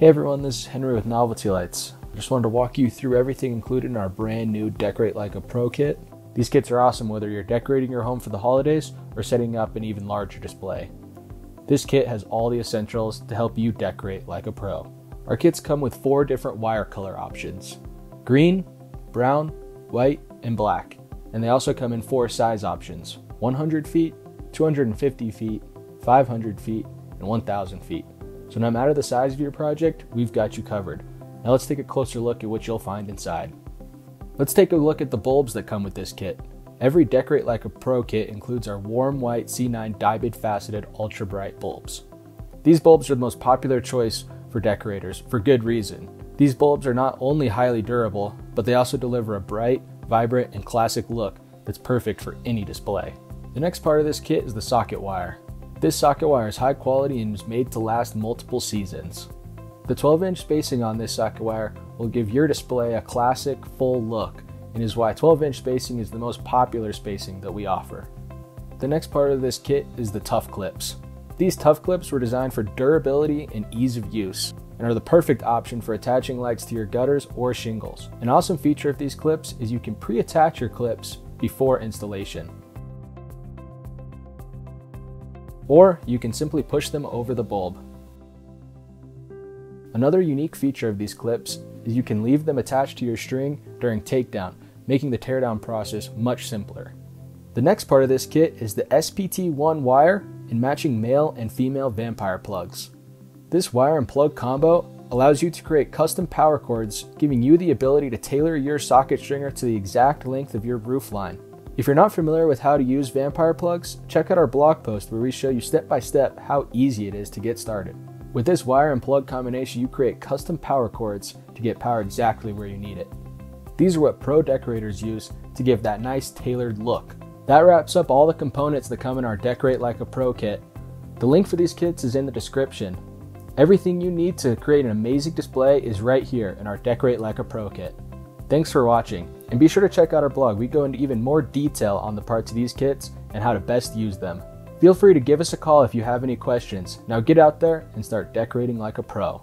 Hey everyone, this is Henry with Novelty Lights. I just wanted to walk you through everything included in our brand new Decorate Like a Pro kit. These kits are awesome whether you're decorating your home for the holidays or setting up an even larger display. This kit has all the essentials to help you decorate like a pro. Our kits come with 4 different wire color options: green, brown, white, and black. And they also come in 4 size options: 100 feet, 250 feet, 500 feet, and 1000 feet. So no matter the size of your project, we've got you covered. Now let's take a closer look at what you'll find inside. Let's take a look at the bulbs that come with this kit. Every Decorate Like a Pro kit includes our warm white C9 diamond faceted ultra bright bulbs. These bulbs are the most popular choice for decorators for good reason. These bulbs are not only highly durable, but they also deliver a bright, vibrant, and classic look that's perfect for any display. The next part of this kit is the socket wire. This socket wire is high quality and is made to last multiple seasons. The 12-inch spacing on this socket wire will give your display a classic, full look, and is why 12-inch spacing is the most popular spacing that we offer. The next part of this kit is the Tough Clips. These Tough Clips were designed for durability and ease of use, and are the perfect option for attaching lights to your gutters or shingles. An awesome feature of these clips is you can pre-attach your clips before installation. Or you can simply push them over the bulb. Another unique feature of these clips is you can leave them attached to your string during takedown, making the teardown process much simpler. The next part of this kit is the SPT1 wire and matching male and female vampire plugs. This wire and plug combo allows you to create custom power cords, giving you the ability to tailor your socket stringer to the exact length of your roof line. If you're not familiar with how to use vampire plugs, check out our blog post where we show you step by step how easy it is to get started. With this wire and plug combination, you create custom power cords to get power exactly where you need it. These are what pro decorators use to give that nice tailored look. That wraps up all the components that come in our Decorate Like a Pro kit. The link for these kits is in the description. Everything you need to create an amazing display is right here in our Decorate Like a Pro kit. Thanks for watching, and be sure to check out our blog. We go into even more detail on the parts of these kits and how to best use them. Feel free to give us a call if you have any questions. Now get out there and start decorating like a pro.